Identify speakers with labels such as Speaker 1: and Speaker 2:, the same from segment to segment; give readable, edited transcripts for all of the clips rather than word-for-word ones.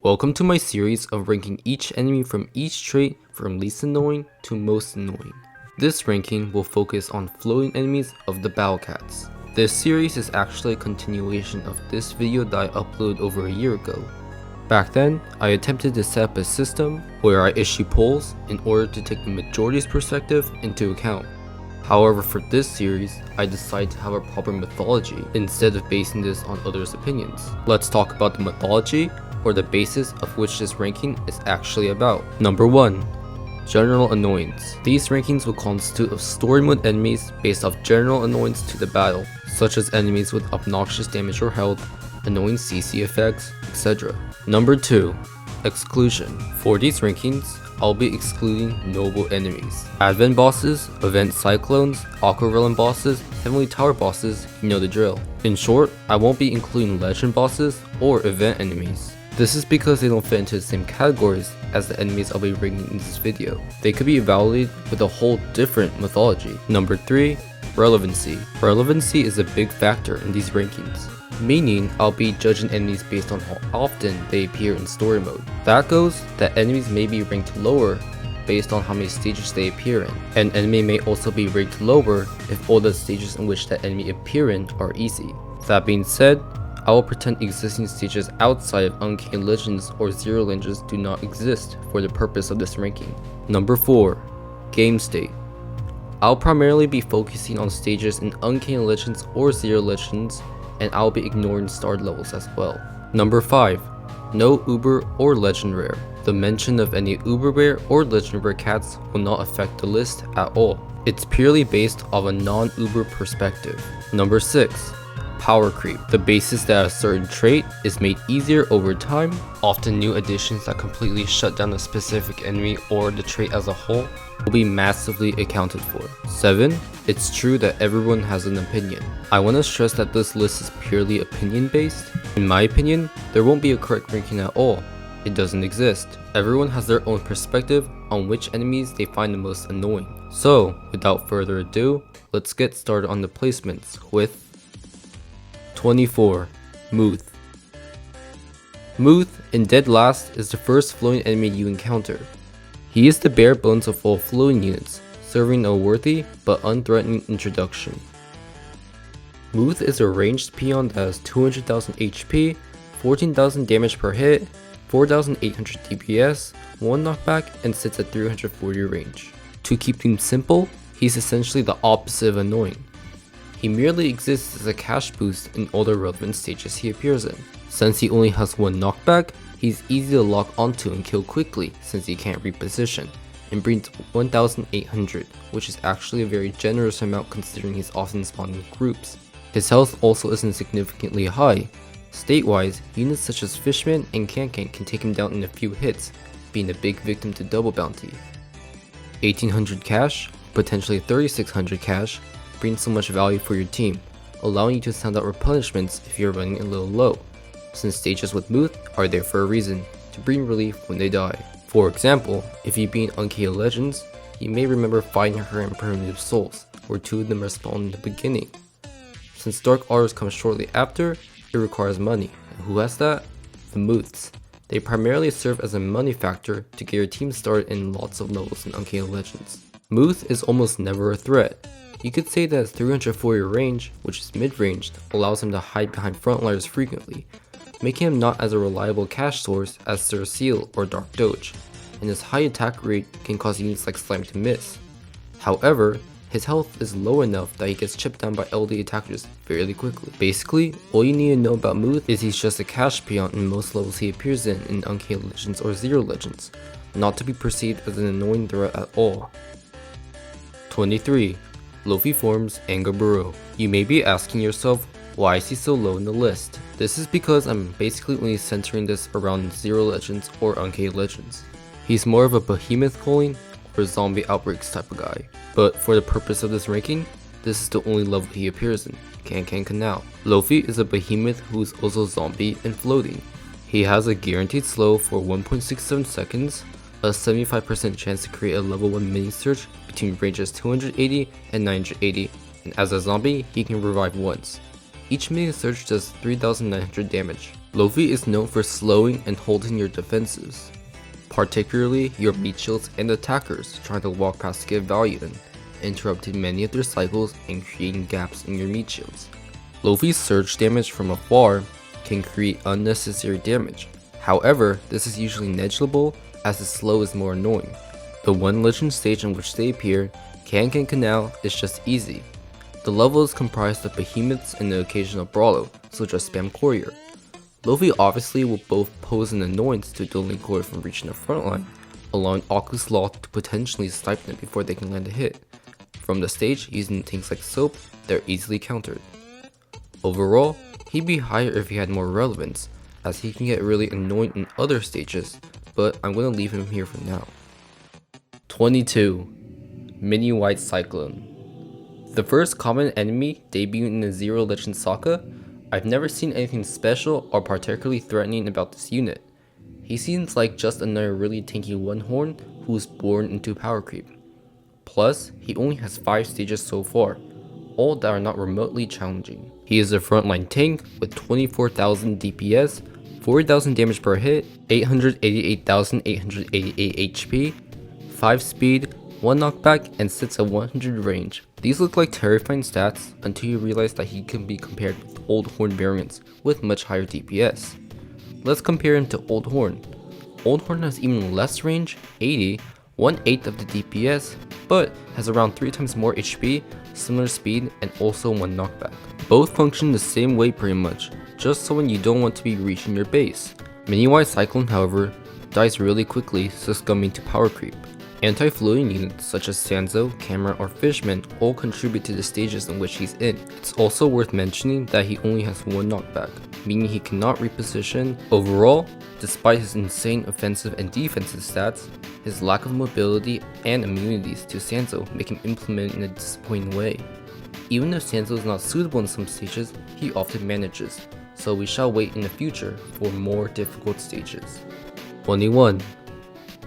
Speaker 1: Welcome to my series of ranking each enemy from each trait from least annoying to most annoying. This ranking will focus on floating enemies of the Battle Cats. This series is actually a continuation of this video that I uploaded over a year ago. Back then, I attempted to set up a system where I issue polls in order to take the majority's perspective into account. However, for this series, I decided to have a proper mythology instead of basing this on others' opinions. Let's talk about the mythology, or the basis of which this ranking is actually about. Number 1. General Annoyance. These rankings will constitute of story mode enemies based off general annoyance to the battle, such as enemies with obnoxious damage or health, annoying CC effects, etc. Number 2. Exclusion. For these rankings, I'll be excluding noble enemies. Advent bosses, event cyclones, Aqua Realm bosses, Heavenly Tower bosses, you know the drill. In short, I won't be including legend bosses or event enemies. This is because they don't fit into the same categories as the enemies I'll be ranking in this video. They could be evaluated with a whole different mythology. Number 3. Relevancy. Relevancy is a big factor in these rankings, meaning I'll be judging enemies based on how often they appear in story mode. That goes that enemies may be ranked lower based on how many stages they appear in. An enemy may also be ranked lower if all the stages in which that enemy appear in are easy. That being said, I will pretend existing stages outside of Uncanny Legends or Zero Legends do not exist for the purpose of this ranking. Number 4. Game State. I'll primarily be focusing on stages in Uncanny Legends or Zero Legends, and I'll be ignoring starred levels as well. Number 5. No Uber or Legend Rare. The mention of any Uber Rare or Legend Rare cats will not affect the list at all. It's purely based off a non-Uber perspective. Number 6. Power creep. The basis that a certain trait is made easier over time, often new additions that completely shut down a specific enemy or the trait as a whole, will be massively accounted for. 7. It's true that everyone has an opinion. I want to stress that this list is purely opinion based. In my opinion, there won't be a correct ranking at all. It doesn't exist. Everyone has their own perspective on which enemies they find the most annoying. So, without further ado, let's get started on the placements with 24. Muth. Muth, in dead last, is the first floating enemy you encounter. He is the bare bones of all floating units, serving a worthy but unthreatening introduction. Muth is a ranged peon that has 200,000 HP, 14,000 damage per hit, 4,800 DPS, 1 knockback, and sits at 340 range. To keep things simple, he's essentially the opposite of annoying. He merely exists as a cash boost in all the relevant stages he appears in. Since he only has 1 knockback, he's easy to lock onto and kill quickly since he can't reposition, and brings 1,800, which is actually a very generous amount considering he's often spawned in groups. His health also isn't significantly high. State-wise, units such as Fishman and Kankan can take him down in a few hits, being a big victim to double bounty. 1,800 cash, potentially 3,600 cash, brings so much value for your team, allowing you to sound out replenishments if you're running a little low, since stages with Muth are there for a reason, to bring relief when they die. For example, if you be in Uncanny Legends, you may remember finding her in Primitive Souls, where 2 of them are spawned in the beginning. Since Dark Auras comes shortly after, it requires money, and who has that? The Muths. They primarily serve as a money factor to get your team started in lots of levels in Uncanny Legends. Muth is almost never a threat. You could say that his 340 range, which is mid-ranged, allows him to hide behind frontliners frequently, making him not as a reliable cash source as Sir Seal or Dark Doge, and his high attack rate can cause units like Slime to miss. However, his health is low enough that he gets chipped down by LD attackers fairly quickly. Basically, all you need to know about Muth is he's just a cash peon in most levels he appears in Uncanny Legends or Zero Legends, not to be perceived as an annoying threat at all. 23. Luffy forms Angaburo. You may be asking yourself, why is he so low in the list? This is because I'm basically only centering this around Zero Legends or Uncanny Legends. He's more of a behemoth calling or zombie outbreaks type of guy. But for the purpose of this ranking, this is the only level he appears in, Kankan Canal. Luffy is a behemoth who's also zombie and floating. He has a guaranteed slow for 1.67 seconds, a 75% chance to create a level 1 mini search between ranges 280 and 980, and as a zombie, he can revive once. Each mini search does 3,900 damage. Luffy is known for slowing and holding your defenses, particularly your meat shields and attackers trying to walk past to get value in, interrupting many of their cycles and creating gaps in your meat shields. Luffy's surge damage from afar can create unnecessary damage. However, this is usually negligible as his slow is more annoying. The one legend stage in which they appear, Can Canal, is just easy. The level is comprised of behemoths and the occasional brawler, such as Spam Courier. Luffy obviously will both pose an annoyance to Dueling Courier from reaching the front line, allowing Oculus Law to potentially snipe them before they can land a hit. From the stage, using things like soap, they're easily countered. Overall, he'd be higher if he had more relevance, as he can get really annoying in other stages, but I'm gonna leave him here for now. 22. Mini White Cyclone. The first common enemy debuting in the Zero Legend Saga, I've never seen anything special or particularly threatening about this unit. He seems like just another really tanky one horn who's born into power creep. Plus, he only has 5 stages so far, all that are not remotely challenging. He is a frontline tank with 24,000 DPS, 40,000 damage per hit, 888,888 HP, 5 speed, 1 knockback, and sits at 100 range. These look like terrifying stats until you realize that he can be compared with Old Horn variants with much higher DPS. Let's compare him to Old Horn. Old Horn has even less range, 80, 1/8 of the DPS, but has around 3 times more HP, similar speed, and also 1 knockback. Both function the same way pretty much, just so when you don't want to be reaching your base. Mini White Cyclone, however, dies really quickly, succumbing to power creep. Anti-floating units such as Sanzo, Camera, or Fishman all contribute to the stages in which he's in. It's also worth mentioning that he only has 1 knockback, meaning he cannot reposition. Overall, despite his insane offensive and defensive stats, his lack of mobility and immunities to Sanzo make him implement in a disappointing way. Even if Sanzo is not suitable in some stages, he often manages, so we shall wait in the future for more difficult stages. 21.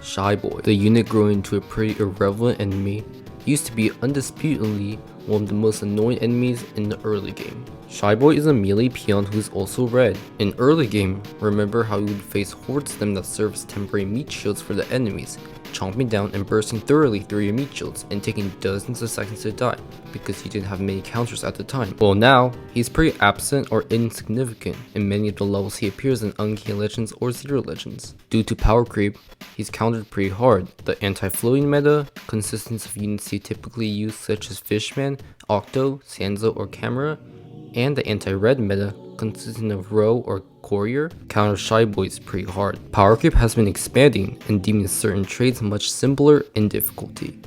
Speaker 1: Shy Boy. The unit growing into a pretty irrelevant enemy, used to be undisputedly one of the most annoying enemies in the early game. Shy Boy is a melee peon who is also red. In early game, remember how you would face hordes of them that serve as temporary meat shields for the enemies, chomping down and bursting thoroughly through your meat shields and taking dozens of seconds to die because you didn't have many counters at the time. Well, now, he's pretty absent or insignificant in many of the levels he appears in Uncanny Legends or Zero Legends. Due to power creep, he's countered pretty hard. The anti-floating meta consists of units you typically use such as Fishman, Octo, Sanzo, or Camera, and the anti-red meta consisting of Row or Courier counters Shy Boys pretty hard. Power creep has been expanding and deeming certain trades much simpler in difficulty.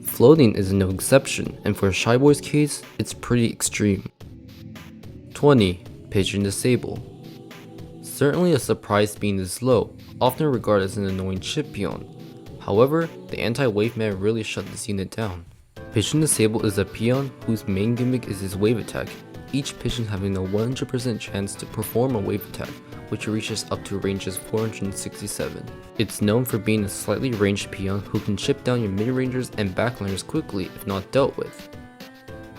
Speaker 1: Floating is no exception, and for Shy Boy's case, it's pretty extreme. 20. Pigeon Disable. Certainly a surprise being this low, often regarded as an annoying chip peon. However, the anti-wave meta really shut this unit down. Pigeon Disable is a peon whose main gimmick is his wave attack, each pigeon having a 100% chance to perform a wave attack, which reaches up to ranges 467. It's known for being a slightly ranged peon who can chip down your mid-rangers and backliners quickly if not dealt with.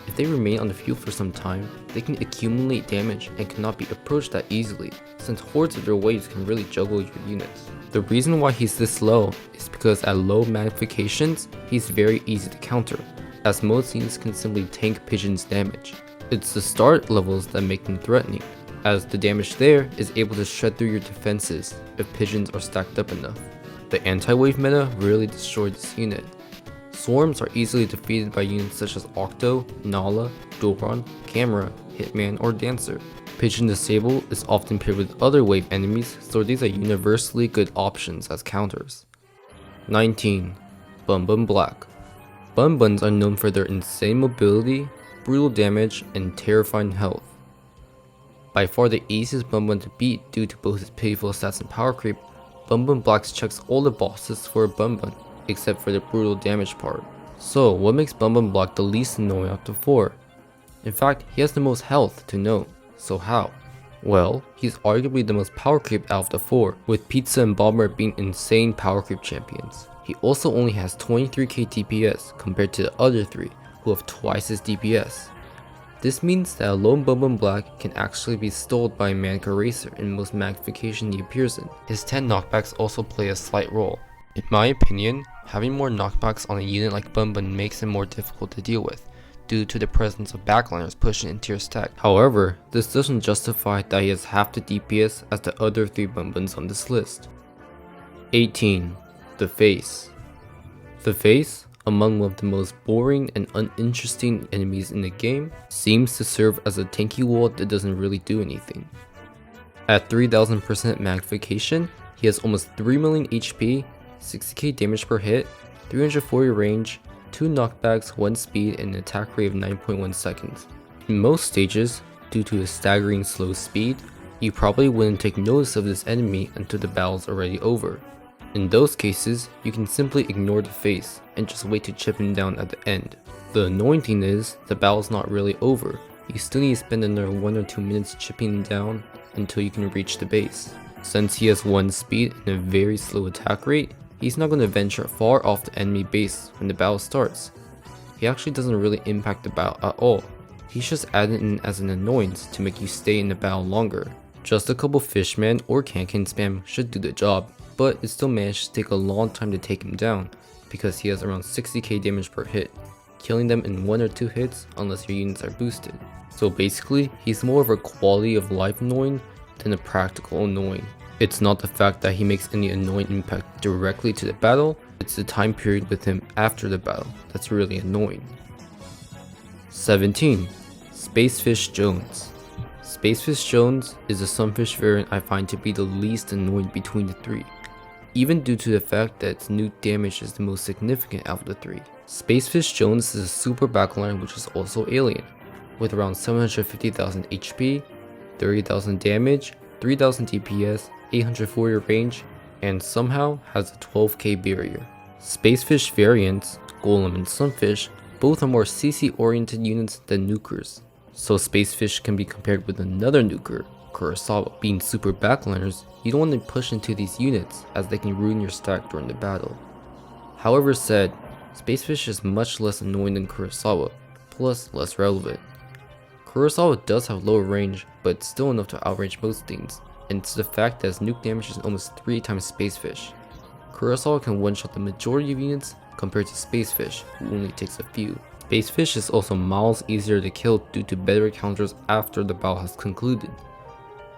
Speaker 1: If they remain on the field for some time, they can accumulate damage and cannot be approached that easily, since hordes of their waves can really juggle your units. The reason why he's this low is because at low magnifications, he's very easy to counter, as most units can simply tank pigeon's damage. It's the start levels that make them threatening, as the damage there is able to shred through your defenses if pigeons are stacked up enough. The anti-wave meta really destroyed this unit. Swarms are easily defeated by units such as Octo, Nala, Doron, Camera, Hitman, or Dancer. Pigeon Disable is often paired with other wave enemies, so these are universally good options as counters. 19. Bun Bun Black. Bun Buns are known for their insane mobility, brutal damage, and terrifying health. By far the easiest Bun Bun to beat due to both his pitiful stats and power creep, Bun Bun Black checks all the boxes for a Bun Bun, except for the brutal damage part. So what makes Bun Bun Black the least annoying out of the 4? In fact, he has the most health to note, so how? Well, he's arguably the most power creep out of the 4, with Pizza and Bomber being insane power creep champions. He also only has 23k DPS compared to the other 3, who have twice his DPS. This means that a lone Bun Black can actually be stalled by a Manic Eraser in most magnification he appears in. His 10 knockbacks also play a slight role. In my opinion, having more knockbacks on a unit like Bun makes him more difficult to deal with, due to the presence of backliners pushing into your stack. However, this doesn't justify that he has half the DPS as the other 3 Buns on this list. 18. The Face. The Face, among one of the most boring and uninteresting enemies in the game, seems to serve as a tanky wall that doesn't really do anything. At 3000% magnification, he has almost 3 million HP, 60k damage per hit, 340 range, 2 knockbacks, 1 speed, and an attack rate of 9.1 seconds. In most stages, due to his staggering slow speed, you probably wouldn't take notice of this enemy until the battle's already over. In those cases, you can simply ignore the Face and just wait to chip him down at the end. The annoying thing is, the battle's not really over. You still need to spend another 1 or 2 minutes chipping him down until you can reach the base. Since he has 1 speed and a very slow attack rate, he's not going to venture far off the enemy base when the battle starts. He actually doesn't really impact the battle at all. He's just added in as an annoyance to make you stay in the battle longer. Just a couple Fishman or can spam should do the job, but it still managed to take a long time to take him down because he has around 60k damage per hit, killing them in 1 or 2 hits unless your units are boosted. So basically, he's more of a quality of life annoying than a practical annoying. It's not the fact that he makes any annoying impact directly to the battle, it's the time period with him after the battle that's really annoying. 17. Spacefish Jones. Spacefish Jones is a Sunfish variant I find to be the least annoying between the 3, even due to the fact that its nuke damage is the most significant out of the 3. Spacefish Jones is a super backline which is also alien, with around 750,000 HP, 30,000 damage, 3000 DPS, 840 range, and somehow has a 12k barrier. Spacefish variants, Golem and Sunfish, both are more CC oriented units than nukers, so Spacefish can be compared with another nuker, Kurosawa. Being super backliners, you don't want to push into these units as they can ruin your stack during the battle. However said, Spacefish is much less annoying than Kurosawa, plus less relevant. Kurosawa does have lower range, but it's still enough to outrange most things, and it's the fact that his nuke damage is almost 3 times Spacefish. Kurosawa can one-shot the majority of units compared to Spacefish, who only takes a few. Spacefish is also miles easier to kill due to better counters after the battle has concluded.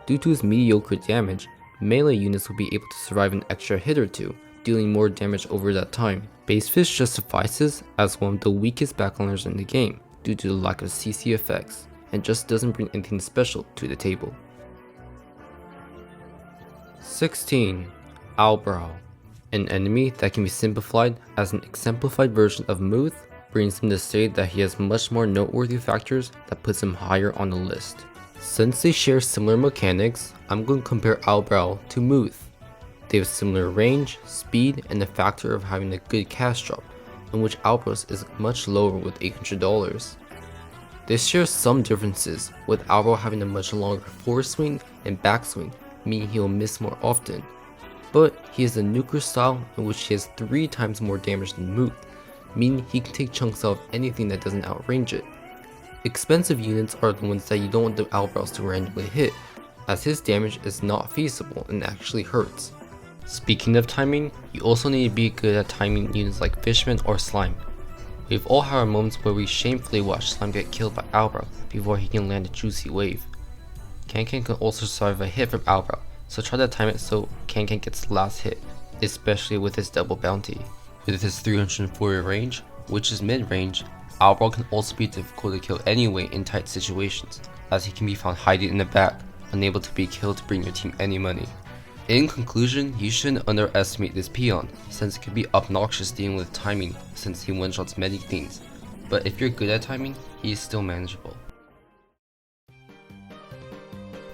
Speaker 1: Due to his mediocre damage, melee units will be able to survive an extra hit or 2, dealing more damage over that time. Spacefish just suffices as one of the weakest backliners in the game due to the lack of CC effects, and just doesn't bring anything special to the table. 16. Owlbrow. An enemy that can be simplified as an exemplified version of Muth brings him to say that he has much more noteworthy factors that puts him higher on the list. Since they share similar mechanics, I'm going to compare Owlbrow to Muth. They have similar range, speed, and the factor of having a good cast drop, in which Owlbrow's is much lower with $800. This shares some differences, with Owlbrow having a much longer forward swing and backswing, meaning he will miss more often. But he has a nuker style in which he has 3 times more damage than Muth, meaning he can take chunks out of anything that doesn't outrange it. Expensive units are the ones that you don't want the Owlbrows to randomly hit, as his damage is not feasible and actually hurts. Speaking of timing, you also need to be good at timing units like Fishman or Slime. We've all had our moments where we shamefully watch Slime get killed by Owlbrow before he can land a juicy wave. Can also survive a hit from Owlbrow, so try to time it so Can gets the last hit, especially with his double bounty. With his 340 range, which is mid-range, Owlbrow can also be difficult to kill anyway in tight situations, as he can be found hiding in the back, unable to be killed to bring your team any money. In conclusion, you shouldn't underestimate this peon, since it can be obnoxious dealing with timing since he one-shots many things, but if you're good at timing, he is still manageable.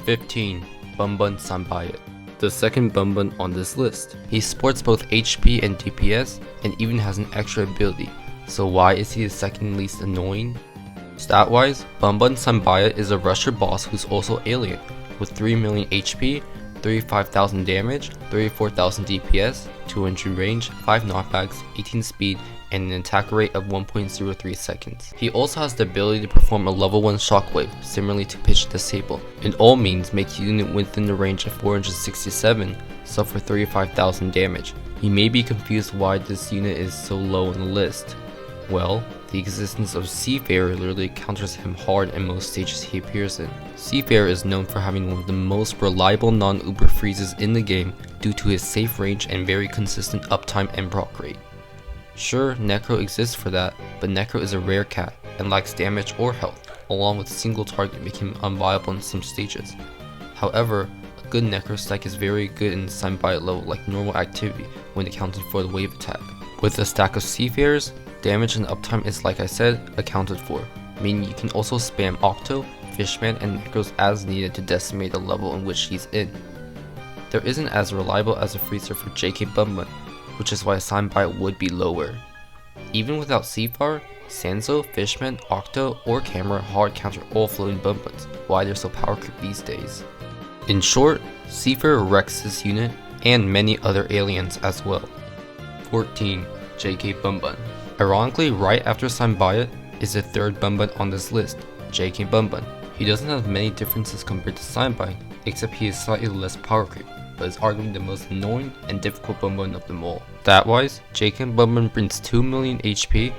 Speaker 1: 15. Bun Sanbayat. The second Bun on this list. He sports both HP and DPS, and even has an extra ability, so why is he the second least annoying? Stat-wise, Bun Sanbayat is a rusher boss who's also alien, with 3 million HP, 35,000 damage, 34,000 DPS, 200 range, 5 knockbacks, 18 speed, and an attack rate of 1.03 seconds. He also has the ability to perform a level 1 shockwave, similarly to pitch disable. In all means, make a unit within the range of 467 suffer 35,000 damage. You may be confused why this unit is so low on the list. Well, the existence of Seafarer literally counters him hard in most stages he appears in. Seafarer is known for having one of the most reliable non-uber freezes in the game due to his safe range and very consistent uptime and proc rate. Sure, Necro exists for that, but Necro is a rare cat and lacks damage or health, along with single target making him unviable in some stages. However, a good Necro stack is very good in Symbiote level like normal activity when accounted for the wave attack. With a stack of Seafarers, damage and uptime is, like I said, accounted for, meaning you can also spam Octo, Fishman, and Necros as needed to decimate the level in which he's in. There isn't as reliable as a freezer for JK Bumban, which is why Symbiote would be lower. Even without Seafarer, Sanzo, Fishman, Octo, or Camera hard counter all floating Bumbans, why they're so power creep these days. In short, Seafarer wrecks this unit, and many other aliens as well. 14. JK Bumban. Ironically, right after Symbiote is the third Bumban on this list, JK Bumban. He doesn't have many differences compared to Symbiote, except he is slightly less power creep, but is arguably the most annoying and difficult Bumban of them all. Stat-wise, JK Bumban brings 2 million HP,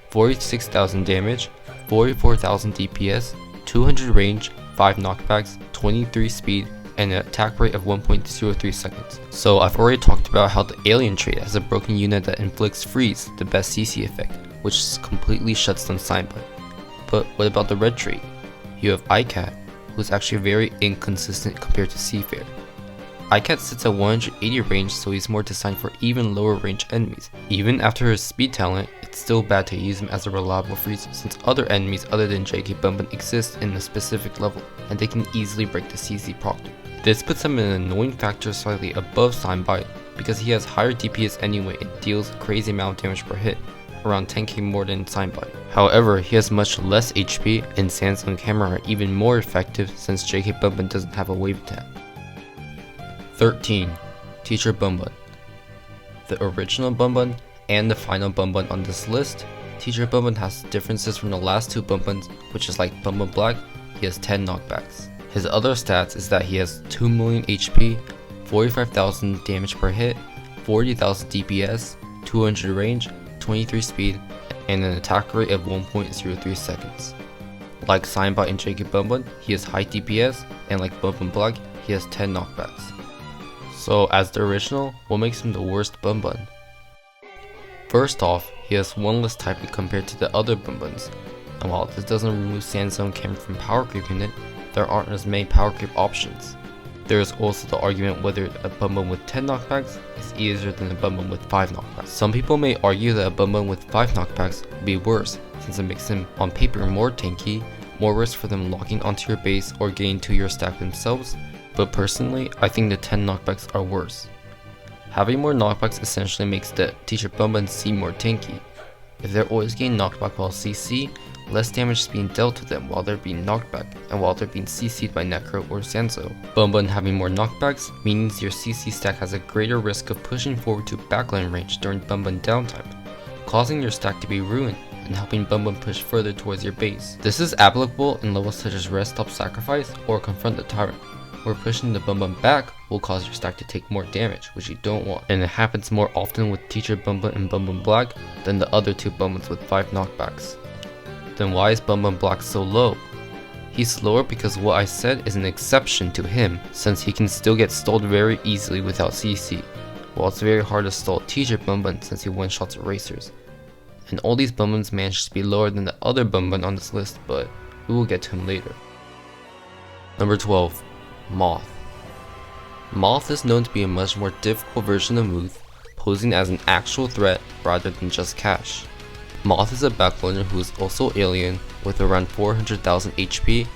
Speaker 1: 46,000 damage, 44,000 DPS, 200 range, 5 knockbacks, 23 speed, and an attack rate of 1.03 seconds. So I've already talked about how the alien trait has a broken unit that inflicts freeze, the best CC effect, which completely shuts down Symbiote. But what about the red trait? You have iCat, who is actually very inconsistent compared to Seafarer. iCat sits at 180 range, so he's more designed for even lower range enemies. Even after his speed talent, it's still bad to use him as a reliable freezer since other enemies other than JK Bumban exist in a specific level, and they can easily break the CC proctor. This puts him in an annoying factor slightly above Symbiote because he has higher DPS anyway and deals a crazy amount of damage per hit, around 10k more than Symbiote. However, he has much less HP and Sanzo and Camera are even more effective since JK Bumban doesn't have a wave attack. 13. Teacher Bumban. The original Bumban and the final Bumban on this list, Teacher Bumban has differences from the last two Bumbans, which is like Bumban Black, he has 10 knockbacks. His other stats is that he has 2 million HP, 45,000 damage per hit, 40,000 DPS, 200 range, 23 speed, and an attack rate of 1.03 seconds. Like Symbiote and JK Bumban, he has high DPS, and like Bumban Black, he has 10 knockbacks. So as the original, what makes him the worst Bumban? First off, he has one less typing compared to the other Bumbans, and while this doesn't remove Sanzo and Camera from power creeping it, there aren't as many power creep options. There is also the argument whether a Bumban with 10 knockbacks is easier than a Bumban with 5 knockbacks. Some people may argue that a Bumban with 5 knockbacks would be worse, since it makes him on paper more tanky, more risk for them locking onto your base or getting to your stack themselves, but personally, I think the 10 knockbacks are worse. Having more knockbacks essentially makes the Teacher Bumban seem more tanky. If they're always getting knocked back while CC, less damage is being dealt to them while they're being knocked back and while they're being CC'd by Necro or Sanzo. Bumban having more knockbacks means your CC stack has a greater risk of pushing forward to backline range during Bumban downtime, causing your stack to be ruined and helping Bumban push further towards your base. This is applicable in levels such as Rest Stop Sacrifice or Confront the Tyrant, where pushing the Bumban back will cause your stack to take more damage, which you don't want, and it happens more often with Teacher Bumban and Bumban Black than the other two Bumbans with 5 knockbacks. Then why is Bumban Black so low? He's slower because what I said is an exception to him, since he can still get stalled very easily without CC, while it's very hard to stall Teacher Bumban since he one-shots erasers. And all these Bumbans managed to be lower than the other Bumban on this list, but we will get to him later. Number 12. Moth. Moth is known to be a much more difficult version of Muth, posing as an actual threat rather than just cash. Moth is a backloader who is also alien with around 400,000 HP,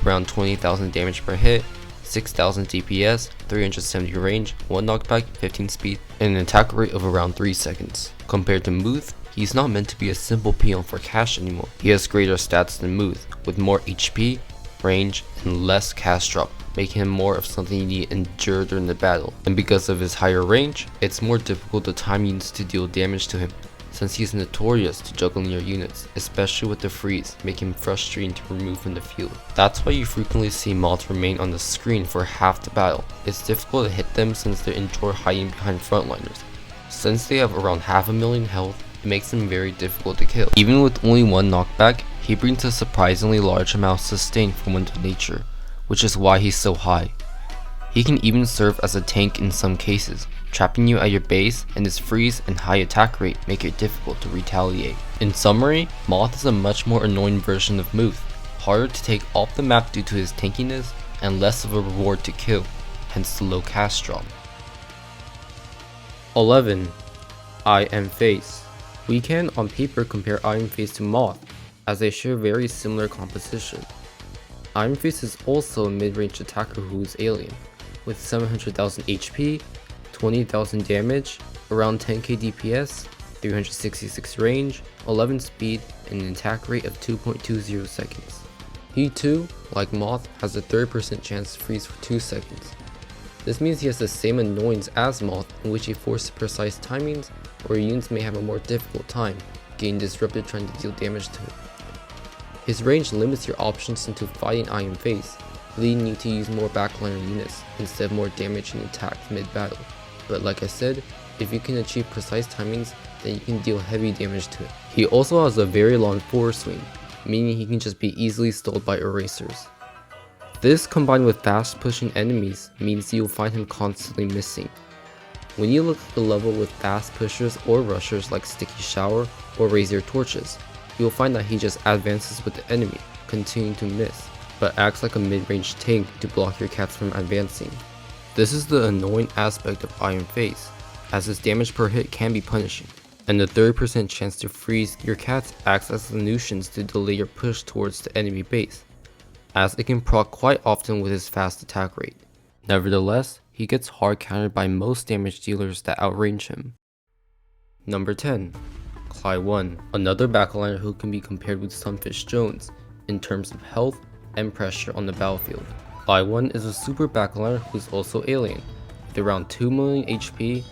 Speaker 1: around 20,000 damage per hit, 6,000 DPS, 370 range, 1 knockback, 15 speed, and an attack rate of around 3 seconds. Compared to Muth, he's not meant to be a simple peon for cash anymore. He has greater stats than Muth, with more HP, range, and less cast drop, making him more of something you need to endure during the battle. And because of his higher range, it's more difficult to time units to deal damage to him, since he's notorious to juggling your units, especially with the freeze, making him frustrating to remove from the field. That's why you frequently see moths remain on the screen for half the battle. It's difficult to hit them since they enjoy hiding behind frontliners. Since they have around 500,000 health, it makes them very difficult to kill. Even with only one knockback, he brings a surprisingly large amount of sustain from Wind Nature, which is why he's so high. He can even serve as a tank in some cases, trapping you at your base, and his freeze and high attack rate make it difficult to retaliate. In summary, Moth is a much more annoying version of Muth, harder to take off the map due to his tankiness, and less of a reward to kill, hence the low cast drop. 11. Iron Face. We can on paper compare Iron Face to Moth, as they share very similar composition. Iron Face is also a mid-range attacker who is alien, with 700,000 HP, 20,000 damage, around 10k DPS, 366 range, 11 speed, and an attack rate of 2.20 seconds. He too, like Moth, has a 30% chance to freeze for 2 seconds. This means he has the same annoyance as Moth, in which he forces precise timings, where units may have a more difficult time getting disrupted trying to deal damage to him. His range limits your options into fighting Iron Face, leading you to use more backliner units instead of more damaging attacks mid-battle. But like I said, if you can achieve precise timings, then you can deal heavy damage to him. He also has a very long forward swing, meaning he can just be easily stalled by erasers. This combined with fast pushing enemies means you'll find him constantly missing. When you look at the level with fast pushers or rushers like Sticky Shower or Raise Your Torches, you'll find that he just advances with the enemy, continuing to miss, but acts like a mid-range tank to block your cats from advancing. This is the annoying aspect of Iron Face, as his damage per hit can be punishing, and the 30% chance to freeze your cats acts as a nuisance to delay your push towards the enemy base, as it can proc quite often with his fast attack rate. Nevertheless, he gets hard countered by most damage dealers that outrange him. Number 10. Cly 1, another backliner who can be compared with Sunfish Jones in terms of health and pressure on the battlefield. Cly 1 is a super backliner who is also alien, with around 2 million HP,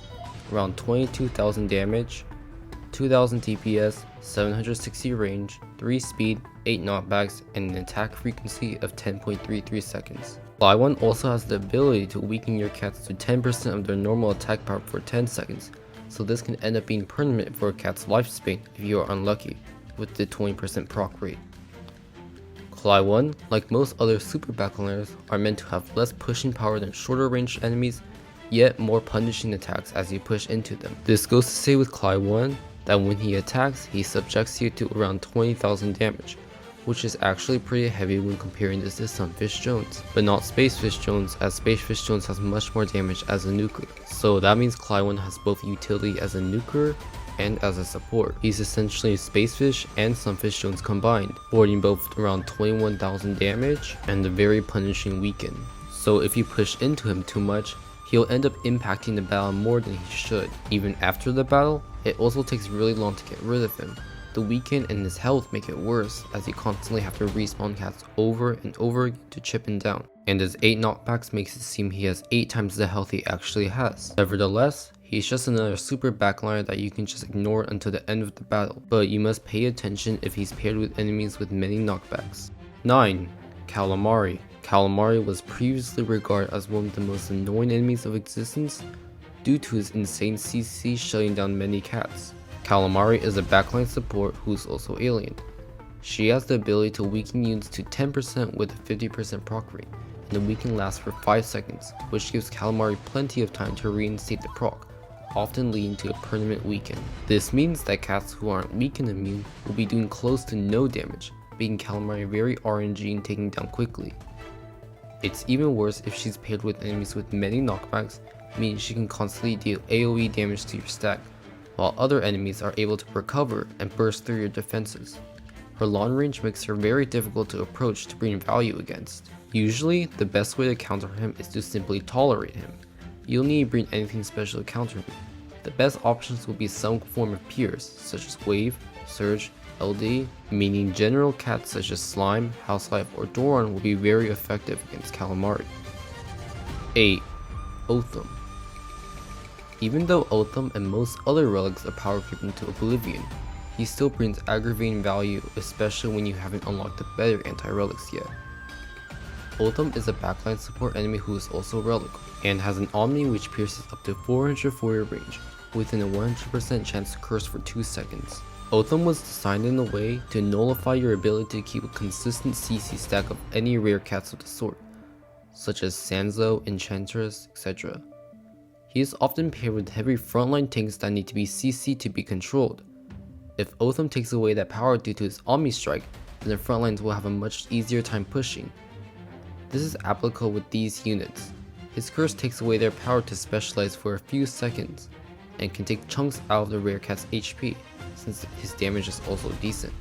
Speaker 1: around 22,000 damage, 2,000 DPS, 760 range, 3 speed, 8 knockbacks, and an attack frequency of 10.33 seconds. Cly 1 also has the ability to weaken your cats to 10% of their normal attack power for 10 seconds, so this can end up being permanent for a cat's lifespan if you are unlucky, with the 20% proc rate. Cly 1, like most other super backliners, are meant to have less pushing power than shorter range enemies, yet more punishing attacks as you push into them. This goes to say with Cly 1 that when he attacks, he subjects you to around 20,000 damage, which is actually pretty heavy when comparing this to Sunfish Jones, but not Spacefish Jones, as Spacefish Jones has much more damage as a nuker. So that means Cly 1 has both utility as a nuker and as a support. He's essentially Spacefish and Sunfish Jones combined, affording both around 21,000 damage and a very punishing weaken. So if you push into him too much, he'll end up impacting the battle more than he should. Even after the battle, it also takes really long to get rid of him. The weaken and his health make it worse, as you constantly have to respawn cats over and over to chip him down, and his 8 knockbacks makes it seem he has 8 times the health he actually has. Nevertheless, he's just another super backliner that you can just ignore until the end of the battle, but you must pay attention if he's paired with enemies with many knockbacks. 9. Calamari. Calamari was previously regarded as one of the most annoying enemies of existence due to his insane CC shutting down many cats. Calamari is a backline support who's also alien. She has the ability to weaken units to 10% with a 50% proc rate, and the weaken lasts for 5 seconds, which gives Calamari plenty of time to reinstate the proc, often leading to a permanent weaken. This means that cats who aren't weaken immune will be doing close to no damage, making Calamari very RNG and taken down quickly. It's even worse if she's paired with enemies with many knockbacks, meaning she can constantly deal AoE damage to your stack, while other enemies are able to recover and burst through your defenses. Her long range makes her very difficult to approach to bring value against. Usually, the best way to counter him is to simply tolerate him. You'll need to bring anything special to counter him. The best options will be some form of pierce, such as wave, surge, LD, meaning general cats such as Slime, Housefly, or Doron will be very effective against Calamari. 8. Otham. Even though Otham and most other relics are power creeping to oblivion, he still brings aggravating value, especially when you haven't unlocked the better anti-relics yet. Otham is a backline support enemy who is also relic, and has an Omni which pierces up to 440 range, within a 100% chance to curse for 2 seconds. Otham was designed in a way to nullify your ability to keep a consistent CC stack of any rare cats of the sort, such as Sanzo, Enchantress, etc. He is often paired with heavy frontline tanks that need to be CC to be controlled. If Otham takes away that power due to his Omni Strike, then the frontlines will have a much easier time pushing. This is applicable with these units. His curse takes away their power to specialize for a few seconds, and can take chunks out of the rare cat's HP, since his damage is also decent.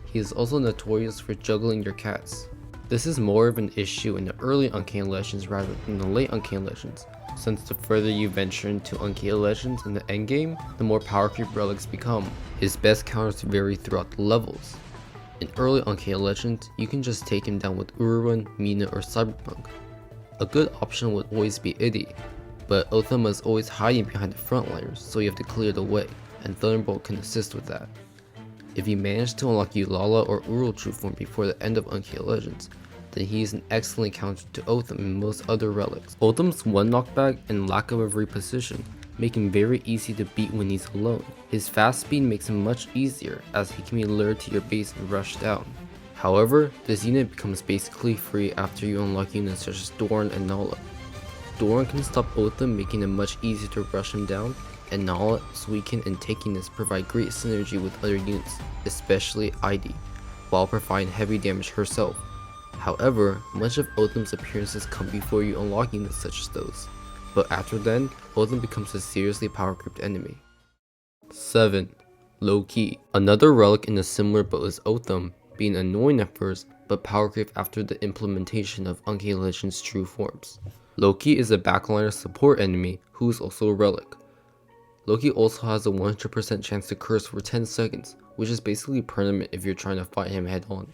Speaker 1: He is also notorious for juggling your cats. This is more of an issue in the early Uncanny Legends rather than the late Uncanny Legends, since the further you venture into Uncanny Legends in the endgame, the more power creep relics become. His best counters vary throughout the levels. In early Uncanny Legends, you can just take him down with Urarun, Mina, or Cyberpunk. A good option would always be Iddy, but Otham is always hiding behind the frontliners, so you have to clear the way, and Thunderbolt can assist with that. If you manage to unlock Ulala or Ural True Form before the end of Uncanny Legends, then he is an excellent counter to Otham and most other relics. Otham's one knockback and lack of a reposition make him very easy to beat when he's alone. His fast speed makes him much easier as he can be lured to your base and rushed down. However, this unit becomes basically free after you unlock units such as Doran and Nala. Doran can stop Otham, making it much easier to rush him down, and Nala's weaken and takiness provide great synergy with other units, especially ID, while providing heavy damage herself. However, much of Otham's appearances come before you unlock units such as those, but after then, Otham becomes a seriously power creeped enemy. 7. Low-Key. Another relic in a similar boat as Otham, being annoying at first, but power creep after the implementation of Uncanny Legends' true forms. Loki is a backliner support enemy who is also a relic. Loki also has a 100% chance to curse for 10 seconds, which is basically permanent if you're trying to fight him head on.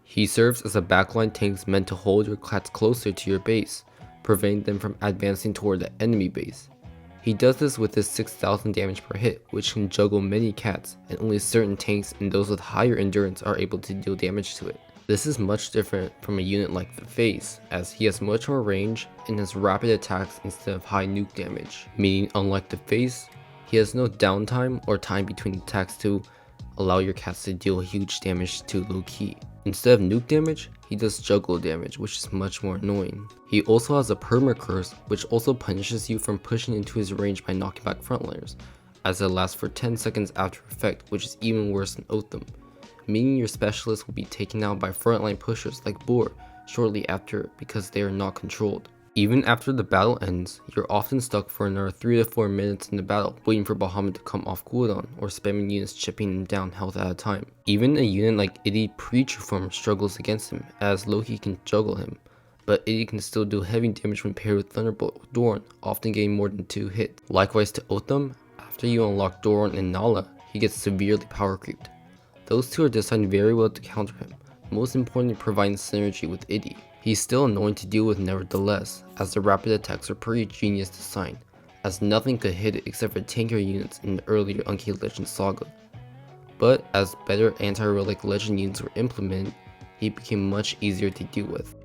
Speaker 1: He serves as a backline tank meant to hold your cats closer to your base, preventing them from advancing toward the enemy base. He does this with his 6000 damage per hit, which can juggle many cats, and only certain tanks and those with higher endurance are able to deal damage to it. This is much different from a unit like the Phase, as he has much more range and has rapid attacks instead of high nuke damage, meaning unlike the Phase, he has no downtime or time between attacks to allow your cats to deal huge damage to Low-Key. Instead of nuke damage, he does juggle damage, which is much more annoying. He also has a perma curse, which also punishes you from pushing into his range by knocking back frontliners, as it lasts for 10 seconds after effect, which is even worse than Otham, meaning your specialist will be taken out by frontline pushers like Boar shortly after because they are not controlled. Even after the battle ends, you're often stuck for another 3 to 4 minutes in the battle, waiting for Bahamut to come off cooldown, or spamming units chipping him down health at a time. Even a unit like Iddy pre-True Form struggles against him, as Loki can juggle him, but Iddy can still do heavy damage when paired with Thunderbolt or Doran, often getting more than 2 hits. Likewise to Otham, after you unlock Doran and Nala, he gets severely power creeped. Those two are designed very well to counter him, most importantly providing synergy with Iddy. He's still annoying to deal with nevertheless, as the rapid attacks are pretty genius design, as nothing could hit it except for tankier units in the earlier Uncanny Legends saga. But as better anti-relic legend units were implemented, he became much easier to deal with.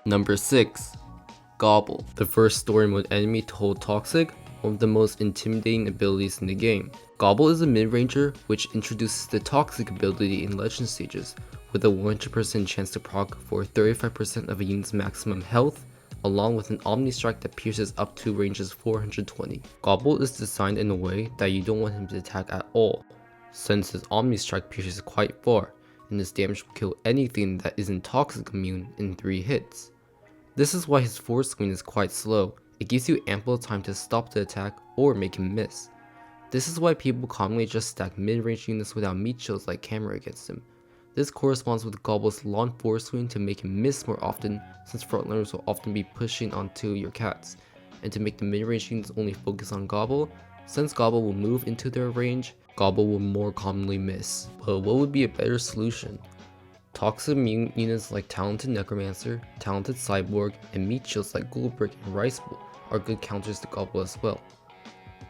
Speaker 1: Number 6. Gobble. The first story mode enemy to hold Toxic, one of the most intimidating abilities in the game. Gobble is a mid-ranger which introduces the Toxic ability in legend stages, with a 100% chance to proc for 35% of a unit's maximum health, along with an Omni Strike that pierces up to ranges 420. Gobble is designed in a way that you don't want him to attack at all, since his Omni Strike pierces quite far, and his damage will kill anything that isn't Toxic immune in 3 hits. This is why his force swing is quite slow. It gives you ample time to stop the attack or make him miss. This is why people commonly just stack mid-range units without meat shields like Camera against him. This corresponds with Gobble's long force swing to make him miss more often, since frontliners will often be pushing onto your cats, and to make the mid-range units only focus on Gobble, Since Gobble will move into their range, Gobble will more commonly miss. But what would be a better solution? Toxic units like Talented Necromancer, Talented Cyborg, and meat shields like Goldbrick and Rice Bowl are good counters to Gobble as well.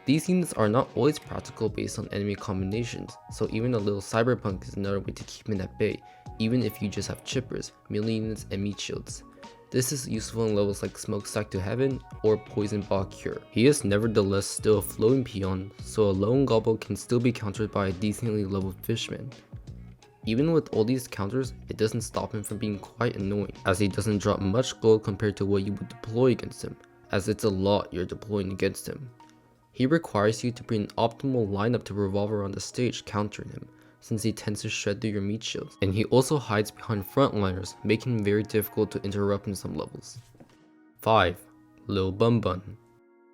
Speaker 1: These units are not always practical based on enemy combinations, so even a little Cyberpunk is another way to keep him at bay, even if you just have chippers, melee units, and meat shields. This is useful in levels like Smokestack to Heaven or Poison Ball Cure. He is nevertheless still a floating peon, so a lone Gobble can still be countered by a decently leveled Fishman. Even with all these counters, it doesn't stop him from being quite annoying, as he doesn't drop much gold compared to what you would deploy against him, as it's a lot you're deploying against him. He requires you to bring an optimal lineup to revolve around the stage countering him, since he tends to shred through your meat shields, and he also hides behind frontliners, making him very difficult to interrupt in some levels. 5. Lil Bun Bun.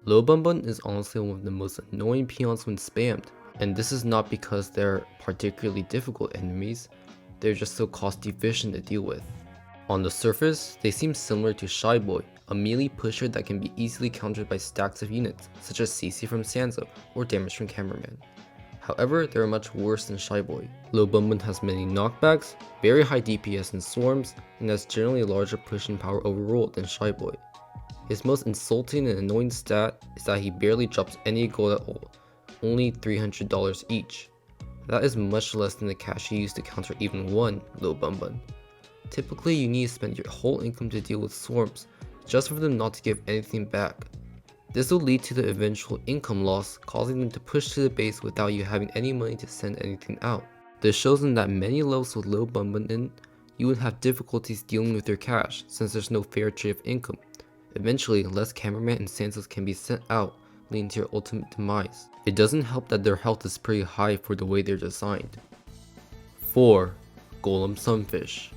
Speaker 1: Lil Bun Bun is honestly one of the most annoying peons when spammed, and this is not because they're particularly difficult enemies, they're just so cost efficient to deal with. On the surface, they seem similar to Shy Boy, a melee pusher that can be easily countered by stacks of units, such as CC from Sansa or damage from Cameraman. However, they are much worse than Shy Boy. Lil Bun Bun has many knockbacks, very high DPS in swarms, and has generally a larger pushing power overall than Shy Boy. His most insulting and annoying stat is that he barely drops any gold at all, only $300 each. That is much less than the cash you use to counter even one Lil Bun Bun. Typically, you need to spend your whole income to deal with swarms, just for them not to give anything back. This will lead to the eventual income loss, causing them to push to the base without you having any money to send anything out. This shows them that many levels with Lil Bun Bun in, you would have difficulties dealing with your cash, since there's no fair trade of income. Eventually, less Cameraman and Sansas can be sent out, leading to your ultimate demise. It doesn't help that their health is pretty high for the way they're designed. 4. Golem Sunfish.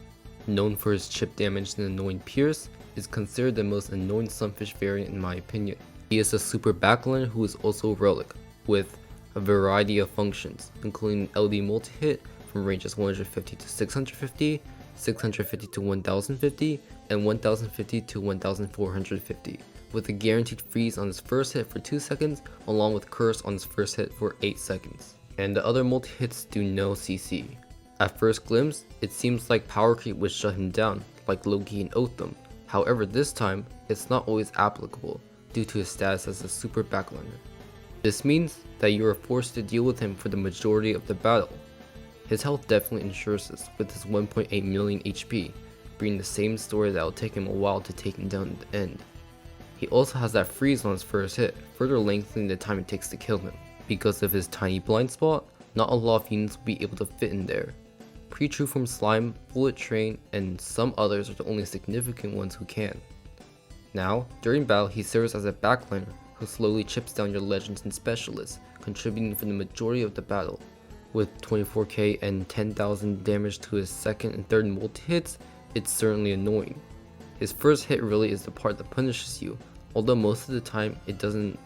Speaker 1: Known for his chip damage and annoying Pierce, is considered the most annoying Sunfish variant in my opinion. He is a super backliner who is also a relic, with a variety of functions, including LD multi-hit from ranges 150 to 650, 650 to 1050, and 1050 to 1450, with a guaranteed freeze on his first hit for 2 seconds, along with curse on his first hit for 8 seconds. And the other multi-hits do no CC. At first glimpse, it seems like power creep would shut him down, like Loki and Otham. However, this time, it's not always applicable, due to his status as a super backliner. This means that you are forced to deal with him for the majority of the battle. His health definitely ensures this, with his 1.8 million HP, being the same story that will take him a while to take him down at the end. He also has that freeze on his first hit, further lengthening the time it takes to kill him. Because of his tiny blind spot, not a lot of units will be able to fit in there. Pre-True from Slime, Bullet Train, and some others are the only significant ones who can. Now, during battle, he serves as a backliner who slowly chips down your legends and specialists, contributing for the majority of the battle. With 24k and 10,000 damage to his second and third multi-hits, it's certainly annoying. His first hit really is the part that punishes you, although most of the time it doesn't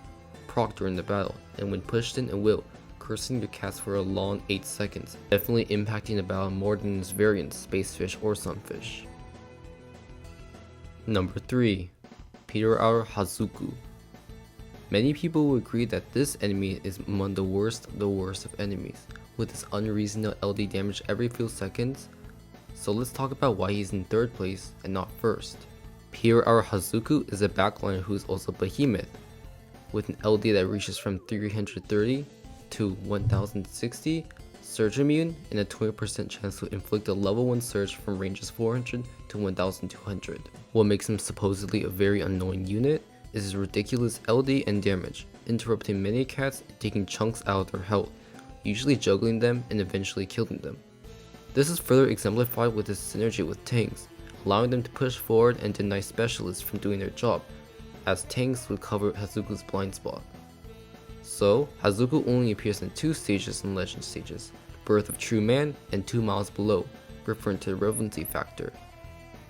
Speaker 1: proc during the battle, and when pushed in it will, cursing your cast for a long 8 seconds, definitely impacting the battle more than his variants, Spacefish or Sunfish. Number 3. Peter Hour Hazuku. Many people will agree that this enemy is among the worst of enemies, with his unreasonable LD damage every few seconds. So let's talk about why he's in 3rd place and not 1st. Peter Hour Hazuku is a backliner who is also Behemoth, with an LD that reaches from 330 to 1060, Surge Immune, and a 20% chance to inflict a level 1 surge from ranges 400 to 1200. What makes him supposedly a very annoying unit is his ridiculous LD and damage, interrupting many cats and taking chunks out of their health, usually juggling them and eventually killing them. This is further exemplified with his synergy with tanks, allowing them to push forward and deny specialists from doing their job, as tanks would cover Hazuku's blind spot. So, Hazuku only appears in 2 stages in Legend stages, Birth of True Man and 2 Miles Below, referring to the relevancy factor.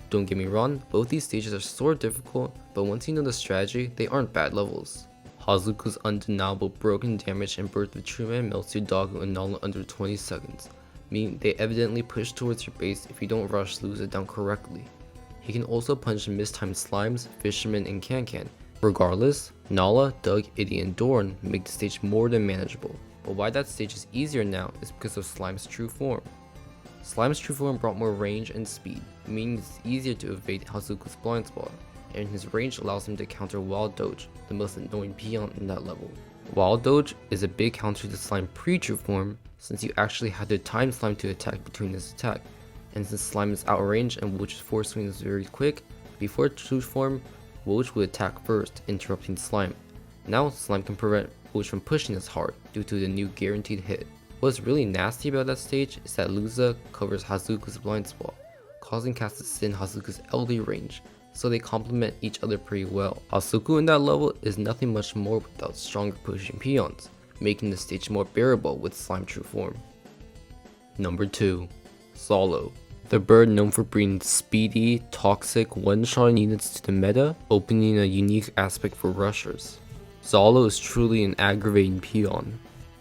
Speaker 1: Don't get me wrong, both these stages are sort of difficult, but once you know the strategy, they aren't bad levels. Hazuku's undeniable broken damage and Birth of True Man melts your doggo and Nala under 20 seconds, meaning they evidently push towards your base if you don't rush lose it down correctly. He can also punch mistimed slimes, fishermen, and can-can, Regardless, Nala, Doug, Iddy, and Doran make the stage more than manageable, but why that stage is easier now is because of Slime's true form. Slime's true form brought more range and speed, meaning it's easier to evade Hazuku's blind spot, and his range allows him to counter Wild Doge, the most annoying peon in that level. Wild Doge is a big counter to Slime pre-true form, since you actually had to time Slime to attack between his attack, and since Slime is outrange and Woj's force swing is very quick, before true form, Woj would attack first, interrupting Slime. Now Slime can prevent Woj from pushing as hard due to the new guaranteed hit. What's really nasty about that stage is that Luza covers Hazuku's blind spot, causing cats to sit in Hazuku's LD range, so they complement each other pretty well. Hazuku in that level is nothing much more without stronger pushing peons, making the stage more bearable with Slime true form. Number 2. Zolo. The bird known for bringing speedy, toxic, one-shot units to the meta, opening a unique aspect for rushers. Zolo is truly an aggravating peon.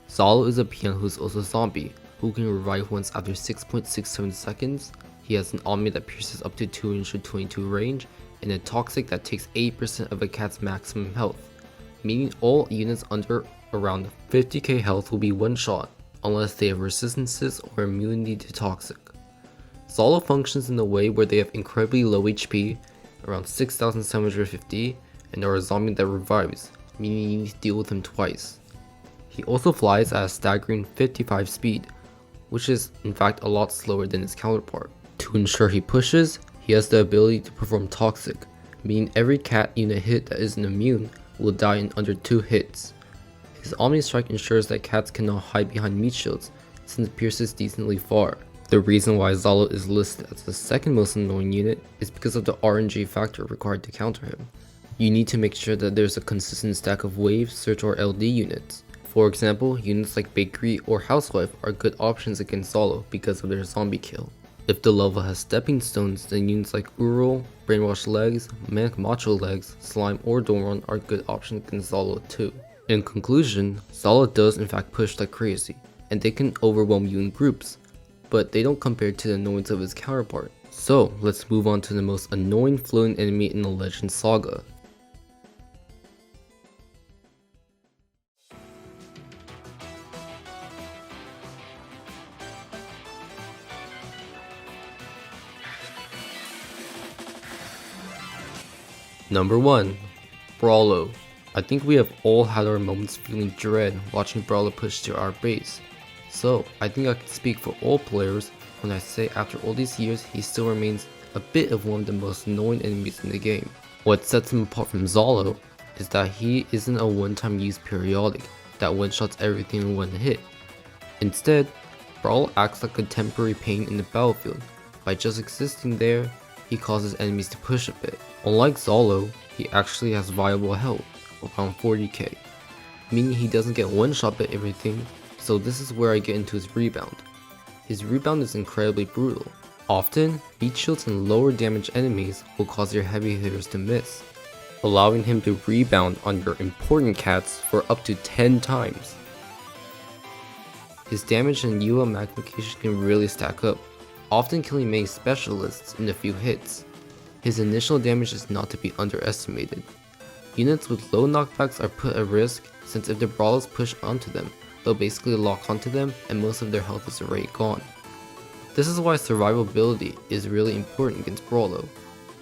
Speaker 1: Zolo is a peon who is also a zombie, who can revive once after 6.67 seconds. He has an omni that pierces up to 222 range, and a toxic that takes 8% of a cat's maximum health, meaning all units under around 50k health will be one-shot, unless they have resistances or immunity to toxic. Zolo functions in a way where they have incredibly low HP, around 6750, and are a zombie that revives, meaning you need to deal with him twice. He also flies at a staggering 55 speed, which is in fact a lot slower than his counterpart. To ensure he pushes, he has the ability to perform toxic, meaning every cat unit hit that isn't immune will die in under 2 hits. His Omni Strike ensures that cats cannot hide behind meat shields since it pierces decently far. The reason why Zolo is listed as the second most annoying unit is because of the RNG factor required to counter him. You need to make sure that there's a consistent stack of wave, search, or LD units. For example, units like Bakery or Housewife are good options against Zolo because of their zombie kill. If the level has stepping stones, then units like Uro, Brainwash Legs, Manic Macho Legs, Slime, or Doran are good options against Zolo too. In conclusion, Zolo does in fact push like crazy, and they can overwhelm you in groups, but they don't compare to the annoyance of his counterpart. So let's move on to the most annoying floating enemy in the Legend Saga. Number 1. Brawlo. I think we have all had our moments feeling dread watching Brawlo push to our base. So I think I can speak for all players when I say after all these years he still remains a bit of one of the most annoying enemies in the game. What sets him apart from Zolo is that he isn't a one-time use periodic that one-shots everything in one hit. Instead, Brawlo acts like a temporary pain in the battlefield. By just existing there, he causes enemies to push a bit. Unlike Zolo, he actually has viable health, around 40k, meaning he doesn't get one-shot by everything, so this is where I get into his rebound. His rebound is incredibly brutal. Often, meat shields and lower damage enemies will cause your heavy hitters to miss, allowing him to rebound on your important cats for up to 10 times. His damage and UL magnification can really stack up, often killing many specialists in a few hits. His initial damage is not to be underestimated. Units with low knockbacks are put at risk since if the brawlers push onto them, they'll basically lock onto them and most of their health is already gone. This is why survivability is really important against Brawlo.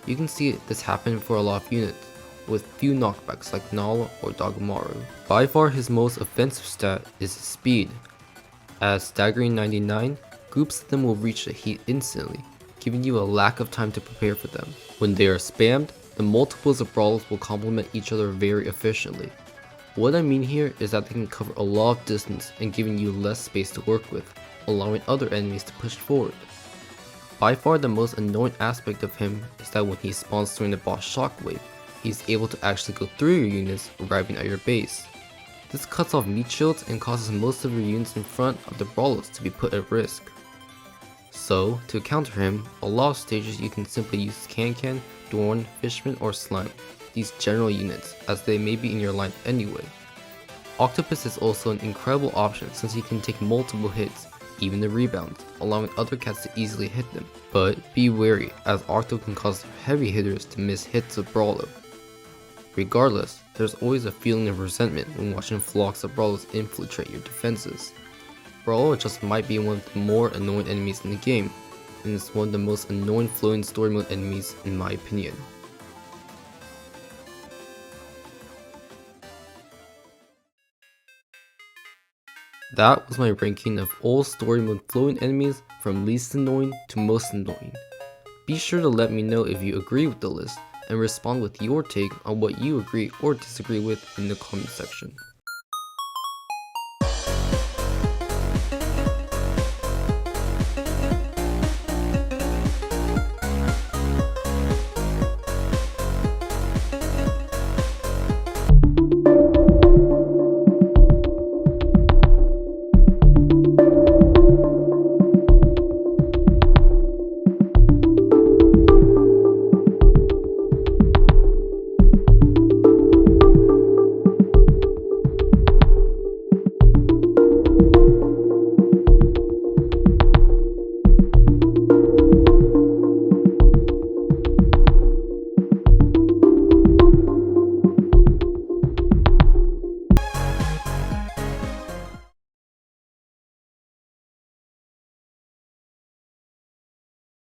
Speaker 1: You can see this happen for a lot of units, with few knockbacks like Nala or Dogamaru. By far his most offensive stat is his speed. At a staggering 99, groups of them will reach the heat instantly, giving you a lack of time to prepare for them. When they are spammed, the multiples of brawlers will complement each other very efficiently. What I mean here is that they can cover a lot of distance and giving you less space to work with, allowing other enemies to push forward. By far the most annoying aspect of him is that when he spawns during the boss shockwave, he's able to actually go through your units arriving at your base. This cuts off meat shields and causes most of your units in front of the brawlers to be put at risk. So, to counter him, a lot of stages you can simply use Can, Dorn, Fishman, or Slime, these general units, as they may be in your line anyway. Octopus is also an incredible option since he can take multiple hits, even the rebounds, allowing other cats to easily hit them. But be wary, as Octo can cause heavy hitters to miss hits of Brawlo. Regardless, there's always a feeling of resentment when watching flocks of brawlers infiltrate your defenses. Brawler just might be one of the more annoying enemies in the game, and it's one of the most annoying floating story mode enemies in my opinion. That was my ranking of all story mode floating enemies from least annoying to most annoying. Be sure to let me know if you agree with the list and respond with your take on what you agree or disagree with in the comment section.